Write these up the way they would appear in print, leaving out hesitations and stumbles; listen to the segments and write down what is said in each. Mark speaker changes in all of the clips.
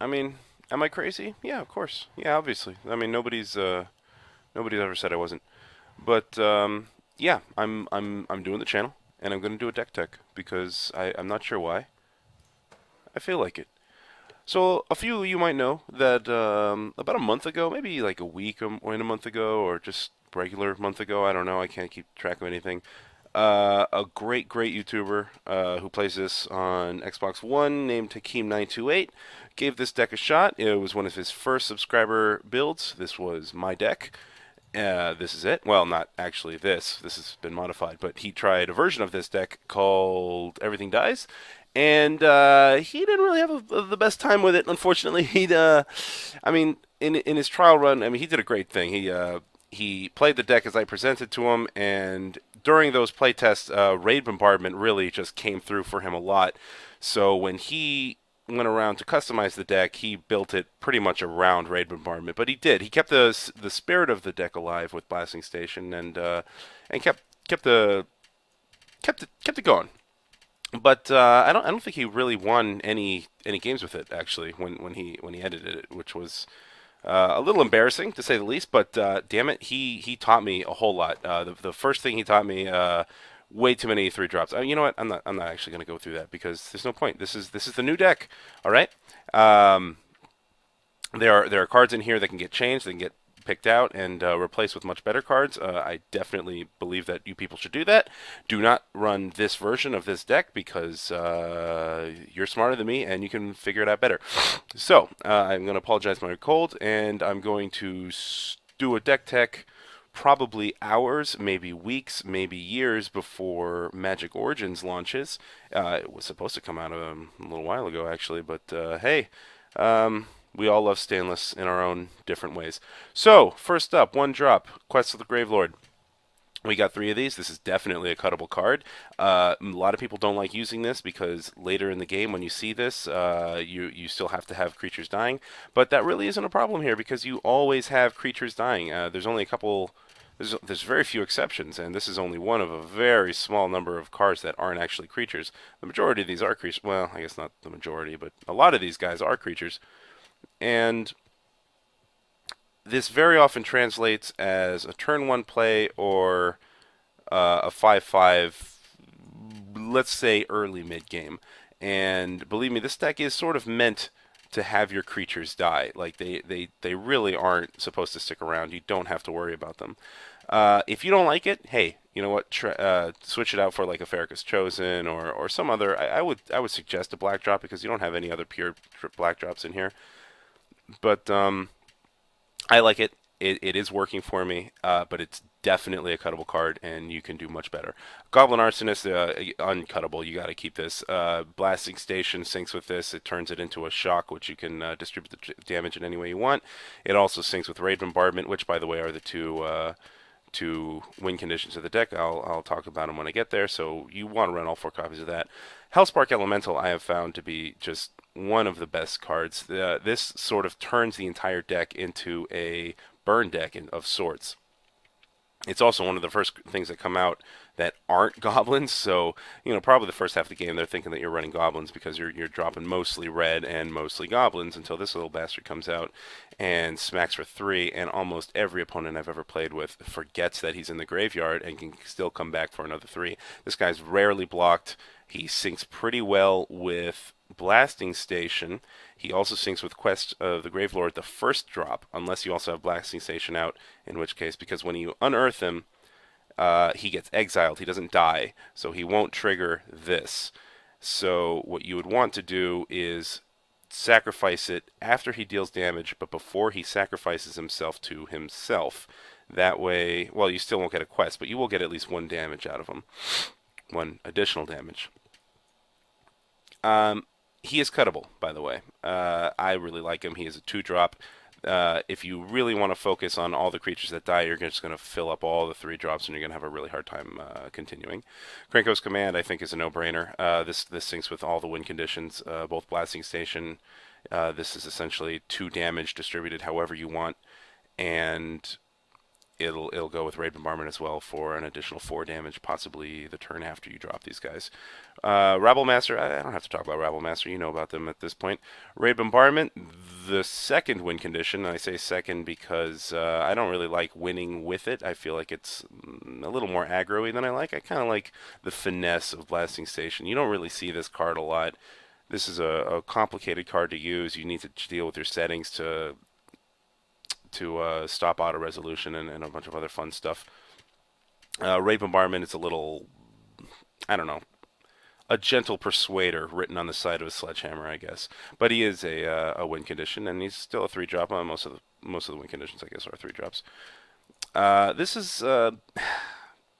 Speaker 1: I mean, am I crazy? Yeah, of course. Yeah, obviously. I mean, nobody's ever said I wasn't. But yeah, I'm doing the channel, and I'm going to do a Dek Tek because I'm not sure why. I feel like it. So a few of you might know that about a month ago, maybe like a week or in a month ago, or just regular month ago. I don't know. I can't keep track of anything. A great YouTuber who plays this on Xbox One named Hakeem928 gave this deck a shot. It was one of his first subscriber builds. This was my deck. This is it. Well, not actually this. This has been modified, but he tried a version of this deck called Everything Dies, and he didn't really have the best time with it. Unfortunately, I mean, in his trial run, I mean, he did a great thing. He played the deck as I presented to him, and during those playtests, Raid Bombardment really just came through for him a lot. So when he went around to customize the deck, he built it pretty much around Raid Bombardment. But he did. He kept the spirit of the deck alive with Blasting Station, and kept the kept it going. But I don't think he really won any games with it actually when he edited it, which was a little embarrassing to say the least. But damn it, he taught me a whole lot. The first thing he taught me. Way too many three drops. You know what? I'm not actually going to go through that because there's no point. This is the new deck. All right. Um, there are cards in here that can get changed. They can get picked out and replaced with much better cards. I definitely believe that you people should do that. Do not run this version of this deck because you're smarter than me and you can figure it out better. So I'm going to apologize for my cold, and I'm going to do a Dek Tek probably hours, maybe weeks, maybe years before Magic Origins launches. It was supposed to come out a little while ago, actually, but hey, we all love Stainless in our own different ways. So, first up, one drop, Quest of the Gravelord. We got three of these. This is definitely a cuttable card. A lot of people don't like using this because later in the game, when you see this, you still have to have creatures dying. But that really isn't a problem here because you always have creatures dying. There's only a couple. There's very few exceptions, and this is only one of a very small number of cards that aren't actually creatures. The majority of these are creatures. Well, I guess not the majority, but a lot of these guys are creatures. And this very often translates as a turn one play or a 5/5, let's say early mid game. And believe me, this deck is sort of meant to have your creatures die. Like they really aren't supposed to stick around. You don't have to worry about them. If you don't like it, hey, you know what? Switch it out for like a Farrakhan's Chosen or some other. I would suggest a black drop because you don't have any other pure black drops in here. But I like it. It is working for me, but it's definitely a cuttable card, and you can do much better. Goblin Arsonist, uncuttable. You got to keep this. Blasting Station syncs with this. It turns it into a shock, which you can distribute the damage in any way you want. It also syncs with Raid Bombardment, which, by the way, are the two win conditions of the deck. I'll talk about them when I get there. So you want to run all four copies of that. Hellspark Elemental I have found to be just one of the best cards. This sort of turns the entire deck into a burn deck of sorts. It's also one of the first things that come out that aren't goblins. So, probably the first half of the game they're thinking that you're running goblins because you're dropping mostly red and mostly goblins until this little bastard comes out and smacks for 3, and almost every opponent I've ever played with forgets that he's in the graveyard and can still come back for another 3. This guy's rarely blocked. He syncs pretty well with Blasting Station. He also syncs with Quest of the Gravelord the first drop, unless you also have Blasting Station out, in which case, because when you unearth him, he gets exiled. He doesn't die, so he won't trigger this. So what you would want to do is sacrifice it after he deals damage, but before he sacrifices himself to himself. That way, well, you still won't get a quest, but you will get at least 1 damage out of him. 1 additional damage. He is cuttable, by the way. I really like him. He is a 2-drop. If you really want to focus on all the creatures that die, you're just going to fill up all the 3 drops, and you're going to have a really hard time continuing. Krenko's Command, I think, is a no-brainer. This syncs with all the win conditions, both Blasting Station. This is essentially 2 damage distributed however you want, and it'll go with Raid Bombardment as well for an additional 4 damage, possibly the turn after you drop these guys. Rabble Master, I don't have to talk about Rabble Master. You know about them at this point. Raid Bombardment, the second win condition. I say second because I don't really like winning with it. I feel like it's a little more aggro-y than I like. I kind of like the finesse of Blasting Station. You don't really see this card a lot. This is a complicated card to use. You need to deal with your settings to stop auto resolution and a bunch of other fun stuff. Raid Bombardment is a little, I don't know, a gentle persuader written on the side of a sledgehammer, I guess. But he is a win condition, and he's still a 3-drop. Most of the win conditions, I guess, are 3-drops. This is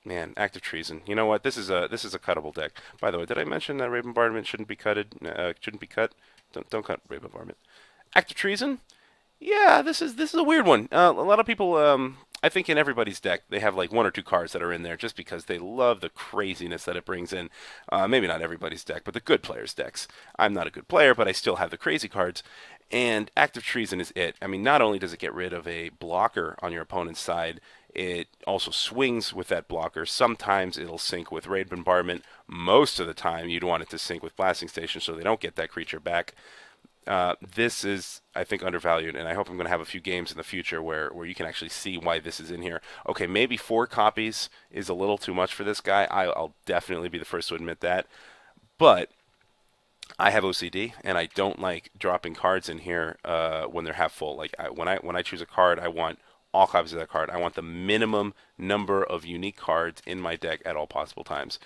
Speaker 1: man, active treason. You know what? This is a cuttable deck. By the way, did I mention that Raid Bombardment shouldn't be cutted? Shouldn't be cut. Don't cut Raid Bombardment. Active treason. Yeah, this is a weird one. A lot of people, I think in everybody's deck, they have like 1 or 2 cards that are in there just because they love the craziness that it brings in. Maybe not everybody's deck, but the good players' decks. I'm not a good player, but I still have the crazy cards. And Active Treason is it. I mean, not only does it get rid of a blocker on your opponent's side, it also swings with that blocker. Sometimes it'll sync with Raid Bombardment. Most of the time, you'd want it to sync with Blasting Station so they don't get that creature back. This is, I think, undervalued, and I hope I'm going to have a few games in the future where you can actually see why this is in here. Okay, maybe 4 copies is a little too much for this guy. I'll definitely be the first to admit that. But I have OCD, and I don't like dropping cards in here when they're half full. Like when I choose a card, I want all copies of that card. I want the minimum number of unique cards in my deck at all possible times.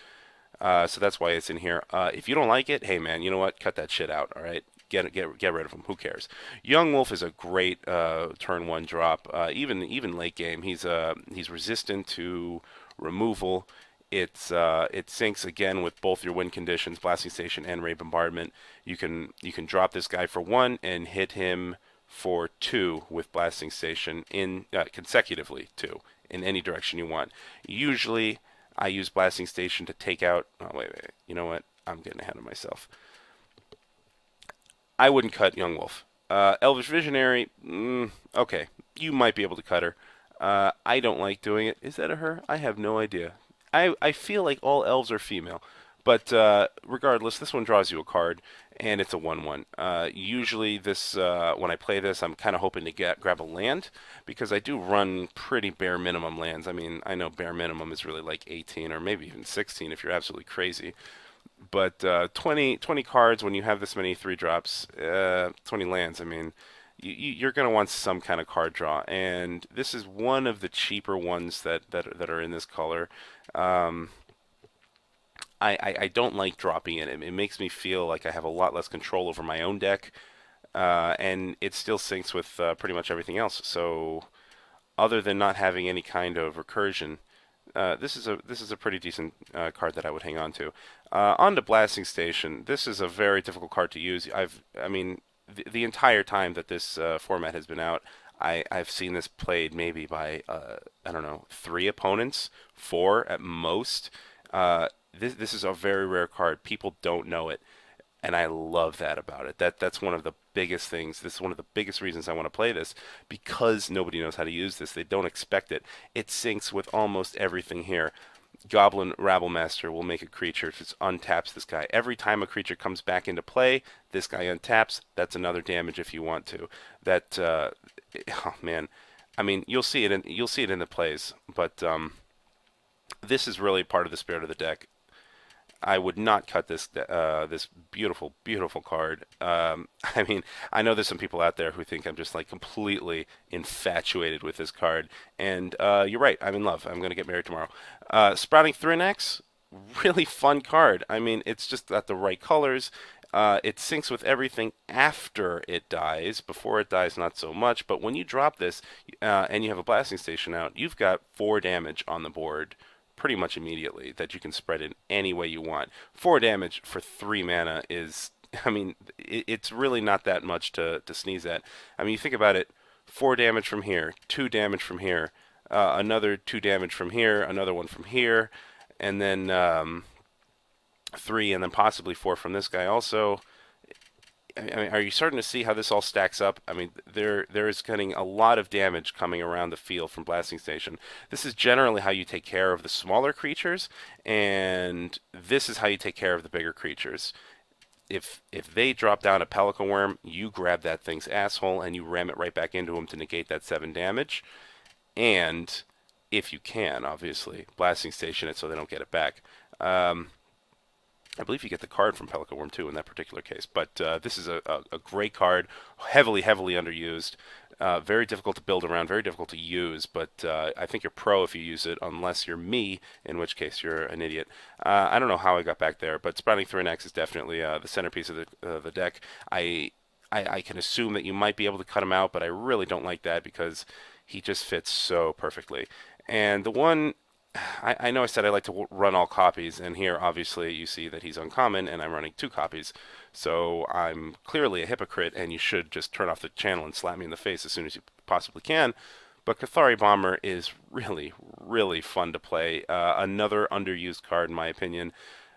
Speaker 1: So that's why it's in here. If you don't like it, hey man, you know what? Cut that shit out. All right, get rid of him. Who cares? Young Wolf is a great turn 1 drop. Even late game, he's resistant to removal. It syncs again with both your win conditions, Blasting Station and Raid Bombardment. You can drop this guy for 1 and hit him for 2 with Blasting Station in consecutively 2 in any direction you want. Usually I use Blasting Station to take out. Oh wait. You know what? I'm getting ahead of myself. I wouldn't cut Young Wolf. Elvish Visionary. Okay, you might be able to cut her. I don't like doing it. Is that a her? I have no idea. I feel like all elves are female. But regardless, this one draws you a card, and it's a 1/1. Usually, when I play this, I'm kind of hoping to grab a land, because I do run pretty bare minimum lands. I mean, I know bare minimum is really like 18 or maybe even 16 if you're absolutely crazy. But 20 cards when you have this many 3-drops, 20 lands, I mean, you're going to want some kind of card draw. And this is one of the cheaper ones that are in this color. I don't like dropping it. It makes me feel like I have a lot less control over my own deck, and it still syncs with pretty much everything else. So, other than not having any kind of recursion, this is a pretty decent card that I would hang on to. On to Blasting Station. This is a very difficult card to use. I mean, the entire time that this format has been out, I've seen this played maybe by I don't know, 3 opponents, 4 at most. This is a very rare card. People don't know it, and I love that about it. That's one of the biggest things. This is one of the biggest reasons I want to play this, because nobody knows how to use this. They don't expect it. It syncs with almost everything here. Goblin Rabblemaster will make a creature. It just untaps this guy. Every time a creature comes back into play, this guy untaps. That's another damage if you want to. Oh man, I mean you'll see it in the plays, but this is really part of the spirit of the deck. I would not cut this beautiful, beautiful card. I mean, I know there's some people out there who think I'm just like completely infatuated with this card, and you're right. I'm in love. I'm gonna get married tomorrow. Sprouting Thrinax, really fun card. I mean, it's just got the right colors. It syncs with everything after it dies. Before it dies, not so much. But when you drop this and you have a Blasting Station out, you've got 4 damage on the board pretty much immediately that you can spread in any way you want. 4 damage for 3 mana is, I mean, it's really not that much to sneeze at. I mean, you think about it, 4 damage from here, 2 damage from here, another 2 damage from here, another one from here, and then 3, and then possibly 4 from this guy also. I mean, are you starting to see how this all stacks up? I mean, there is getting a lot of damage coming around the field from Blasting Station. This is generally how you take care of the smaller creatures, and this is how you take care of the bigger creatures. If they drop down a Pelican Worm, you grab that thing's asshole and you ram it right back into him to negate that 7 damage. And if you can, obviously, Blasting Station it so they don't get it back. Um, I believe you get the card from Pelican Worm too in that particular case. But this is a great card, heavily, heavily underused. Very difficult to build around, very difficult to use, but I think you're pro if you use it, unless you're me, in which case you're an idiot. I don't know how I got back there, but Sprouting Thornax is definitely the centerpiece of the deck. I can assume that you might be able to cut him out, but I really don't like that because he just fits so perfectly. And the one I know I said I like to run all copies, and here obviously you see that he's uncommon, and I'm running 2 copies. So I'm clearly a hypocrite, and you should just turn off the channel and slap me in the face as soon as you possibly can. But Cathari Bomber is really, really fun to play. Another underused card, in my opinion.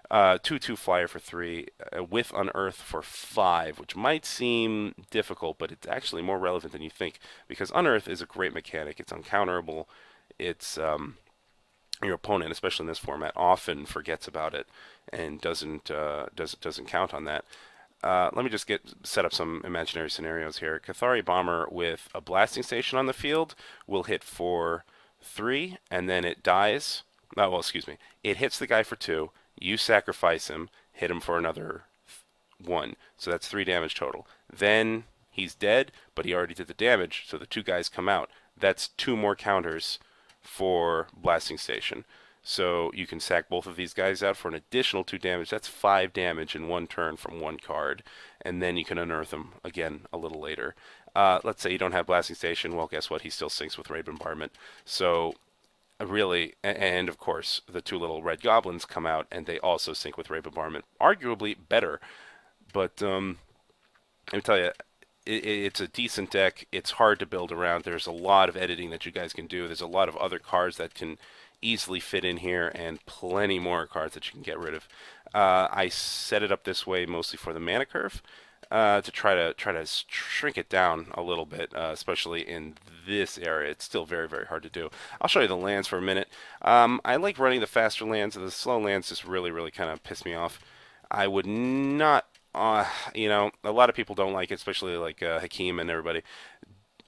Speaker 1: 2/2 flyer for 3, with Unearth for 5, which might seem difficult, but it's actually more relevant than you think, because Unearth is a great mechanic. It's uncounterable. It's your opponent, especially in this format, often forgets about it and doesn't count on that. Let me just set up some imaginary scenarios here. Cathari Bomber with a Blasting Station on the field will hit for 3, and then it dies. Oh, well, excuse me. It hits the guy for 2. You sacrifice him, hit him for another 1. So that's 3 damage total. Then he's dead, but he already did the damage, so the 2 guys come out. That's 2 more counters for Blasting Station. So you can sack both of these guys out for an additional 2 damage. That's 5 damage in 1 turn from 1 card. And then you can unearth them again a little later. Let's say you don't have Blasting Station. Well, guess what? He still sinks with Raid Bombardment. So really, and of course, the 2 little red goblins come out, and they also sync with Raid Bombardment. Arguably better. But let me tell you, it's a decent deck. It's hard to build around. There's a lot of editing that you guys can do. There's a lot of other cards that can easily fit in here, and plenty more cards that you can get rid of. I set it up this way mostly for the mana curve, to try to shrink it down a little bit, especially in this area. It's still very, very hard to do. I'll show you the lands for a minute. I like running the faster lands. The slow lands just really, really kind of piss me off. I would not a lot of people don't like it, especially like Hakeem and everybody.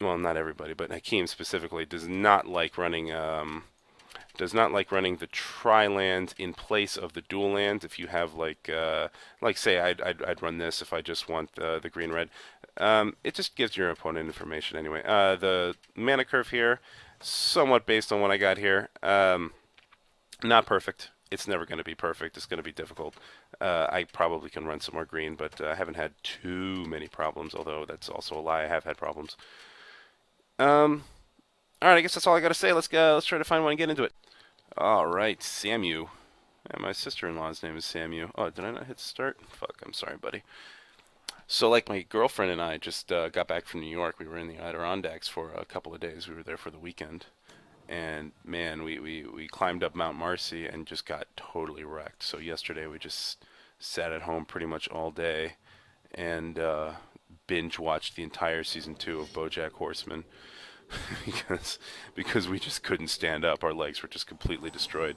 Speaker 1: Well, not everybody, but Hakeem specifically does not like running the tri lands in place of the dual lands. If you have like say I'd run this if I just want the green red. It just gives your opponent information anyway. The mana curve here, somewhat based on what I got here. Not perfect. It's never going to be perfect. It's going to be difficult. I probably can run some more green, but I haven't had too many problems, although that's also a lie. I have had problems. All right, I guess that's all I got to say. Let's go. Let's try to find one and get into it. All right, Samu. And my sister-in-law's name is Samu. Oh, did I not hit start? Fuck, I'm sorry, buddy. So, like, my girlfriend and I just got back from New York. We were in the Adirondacks for a couple of days. We were there for the weekend. And man, we climbed up Mount Marcy and just got totally wrecked. So yesterday we just sat at home pretty much all day and binge watched the entire season 2 of BoJack Horseman because we just couldn't stand up. Our legs were just completely destroyed.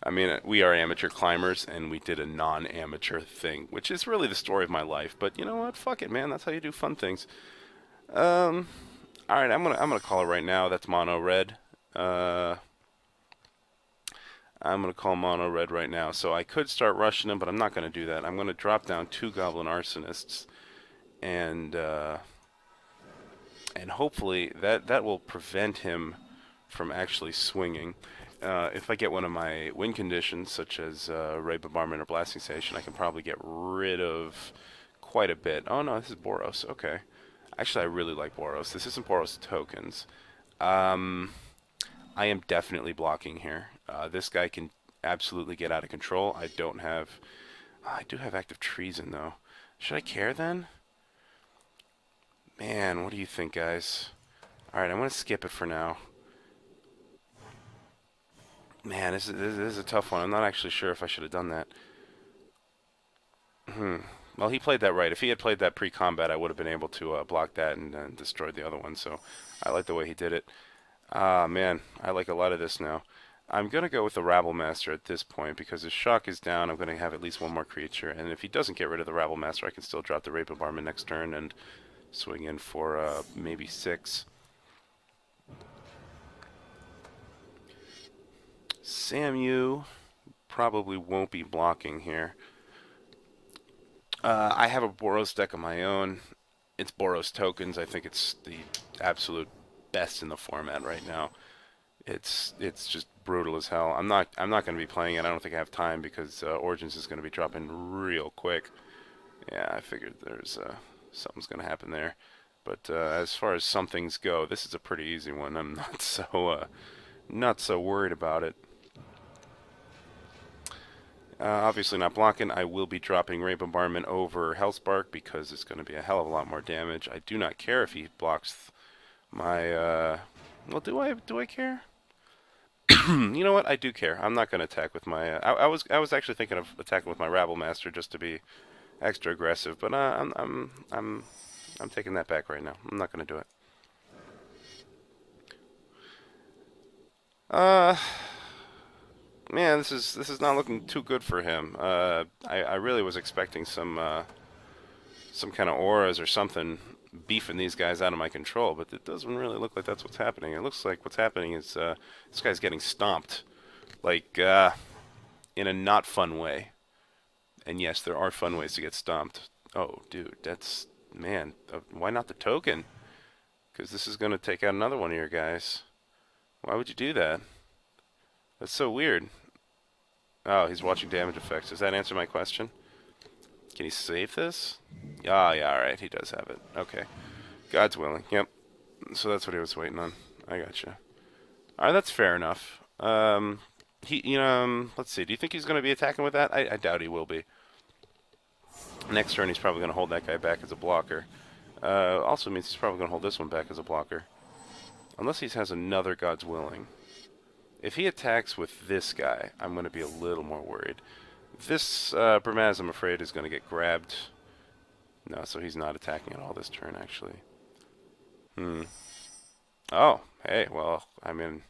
Speaker 1: I mean, we are amateur climbers, and we did a non-amateur thing, which is really the story of my life. But you know what? Fuck it, man. That's how you do fun things. Um, all right, I'm gonna call it right now. That's mono red. I'm gonna call mono red right now. So I could start rushing him, but I'm not gonna do that. I'm gonna drop down 2 goblin arsonists, and hopefully that will prevent him from actually swinging. If I get one of my win conditions, such as Raid Bombardment or Blasting Station, I can probably get rid of quite a bit. Oh no, this is Boros. Okay. Actually, I really like Boros. This isn't Boros tokens. I am definitely blocking here. This guy can absolutely get out of control. I don't have... I do have active treason, though. Should I care, then? Man, what do you think, guys? Alright, I'm going to skip it for now. Man, this is a tough one. I'm not actually sure if I should have done that. Well, he played that right. If he had played that pre-combat, I would have been able to block that and destroy the other one. So I like the way he did it. Ah, man, I like a lot of this now. I'm going to go with the Rabble Master at this point because his shock is down. I'm going to have at least one more creature. And if he doesn't get rid of the Rabble Master, I can still drop the Rape Bombardment next turn and swing in for maybe 6. Samu probably won't be blocking here. I have a Boros deck of my own. It's Boros tokens. I think it's the absolute best in the format right now. It's just brutal as hell. I'm not going to be playing it. I don't think I have time because Origins is going to be dropping real quick. Yeah, I figured there's something's going to happen there. But as far as some things go, this is a pretty easy one. I'm not so worried about it. Obviously not blocking. I will be dropping Ray Bombardment over Hellspark because it's going to be a hell of a lot more damage. I do not care if he blocks my. Well, do I care? You know what? I do care. I'm not going to attack with my. I was actually thinking of attacking with my Rabble Master just to be extra aggressive, but I'm taking that back right now. I'm not going to do it. Uh, Man, this is not looking too good for him. I really was expecting some kind of auras or something beefing these guys out of my control, but it doesn't really look like that's what's happening. It looks like what's happening is this guy's getting stomped, like in a not fun way. And yes, there are fun ways to get stomped. Oh, dude, that's man. Why not the token? Because this is going to take out another one of your guys. Why would you do that? That's so weird. Oh, he's watching damage effects. Does that answer my question? Can he save this? Ah, yeah, alright, he does have it. Okay. God's willing. Yep. So that's what he was waiting on. I gotcha. Alright, that's fair enough. Let's see. Do you think he's going to be attacking with that? I doubt he will be. Next turn, he's probably going to hold that guy back as a blocker. Also means he's probably going to hold this one back as a blocker. Unless he has another God's willing. If he attacks with this guy, I'm going to be a little more worried. This Bramaz, I'm afraid, is going to get grabbed. No, so he's not attacking at all this turn, actually. Oh, hey, well, I mean,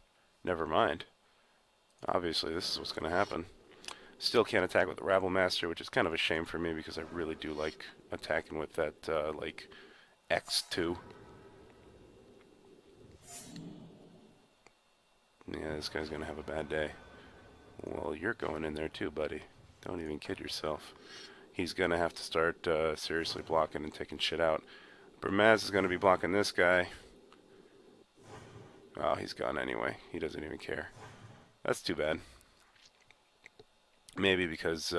Speaker 1: never mind. Obviously, this is what's going to happen. Still can't attack with the Rabble Master, which is kind of a shame for me because I really do like attacking with that, like, X2. Yeah, this guy's going to have a bad day. Well, you're going in there too, buddy. Don't even kid yourself. He's going to have to start seriously blocking and taking shit out. Bramaz is going to be blocking this guy. Oh, he's gone anyway. He doesn't even care. That's too bad. Maybe because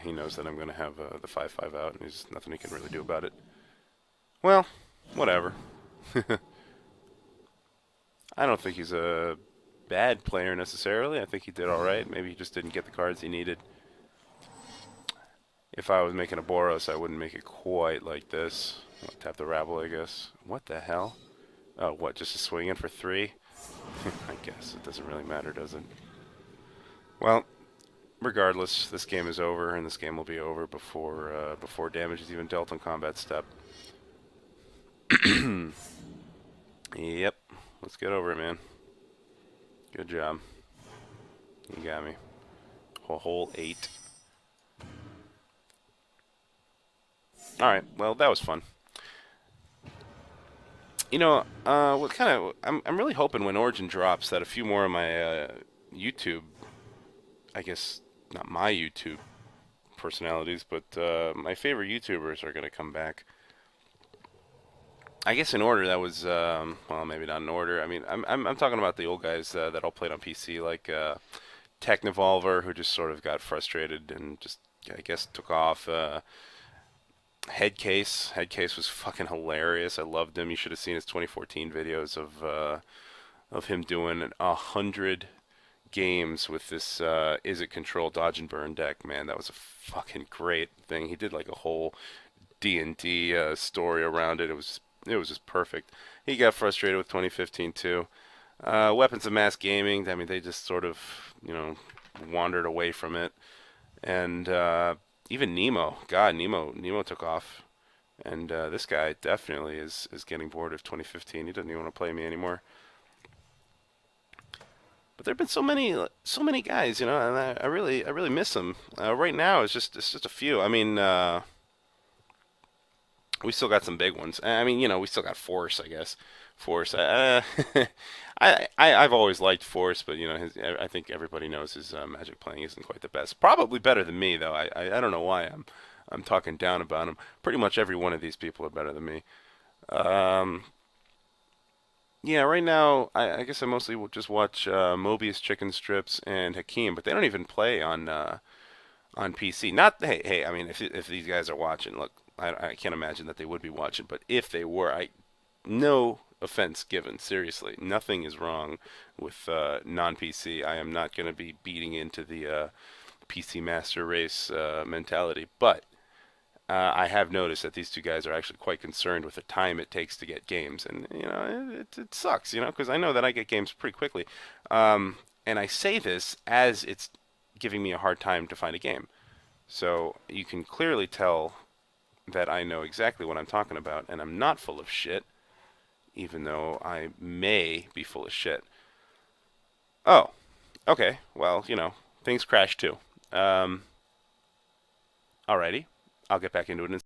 Speaker 1: he knows that I'm going to have the 5/5 out and there's nothing he can really do about it. Well, whatever. I don't think he's a bad player necessarily. I think he did alright. Maybe he just didn't get the cards he needed. If I was making a Boros, I wouldn't make it quite like this. I'll tap the Rabble, I guess. What the hell? Oh, what, just a swing in for 3? I guess it doesn't really matter, does it? Well, regardless, this game is over, and this game will be over before damage is even dealt on combat step. Yep. Let's get over it, man. Good job. You got me. A whole 8. Alright, well, that was fun. You know, what kind of... I'm really hoping when Origin drops that a few more of my YouTube... I guess, not my YouTube personalities, but my favorite YouTubers are going to come back. I guess in order that was... well, maybe not in order. I mean, I'm talking about the old guys that all played on PC, like Technivolver, who just sort of got frustrated and just, I guess, took off... Headcase was fucking hilarious. I loved him. You should have seen his 2014 videos of him doing 100 games with this Is It Control Dodge and Burn deck. Man, that was a fucking great thing. He did like a whole D&D story around it. It was just perfect. He got frustrated with 2015 too. Weapons of Mass Gaming. I mean, they just sort of wandered away from it, and Even Nemo, God, Nemo took off, and this guy definitely is getting bored of 2015. He doesn't even want to play me anymore. But there've been so many guys, you know, and I really miss them. Right now, it's just a few. I mean, we still got some big ones. I mean, you know, we still got Force, I guess. Force. I've always liked Force, but you know, I think everybody knows his Magic playing isn't quite the best. Probably better than me, though. I don't know why I'm talking down about him. Pretty much every one of these people are better than me. Um, yeah, right now I guess I mostly will just watch Mobius Chicken Strips and Hakeem, but they don't even play on PC. Not hey. I mean, if these guys are watching, look, I can't imagine that they would be watching, but if they were, I no offense given. Seriously, nothing is wrong with non-PC. I am not going to be beating into the PC master race mentality, but I have noticed that these two guys are actually quite concerned with the time it takes to get games, and you know it sucks, you know, because I know that I get games pretty quickly, and I say this as it's giving me a hard time to find a game. So you can clearly tell that I know exactly what I'm talking about, and I'm not full of shit, even though I may be full of shit. Oh, okay. Well, you know, things crash too. Um, alrighty. I'll get back into it in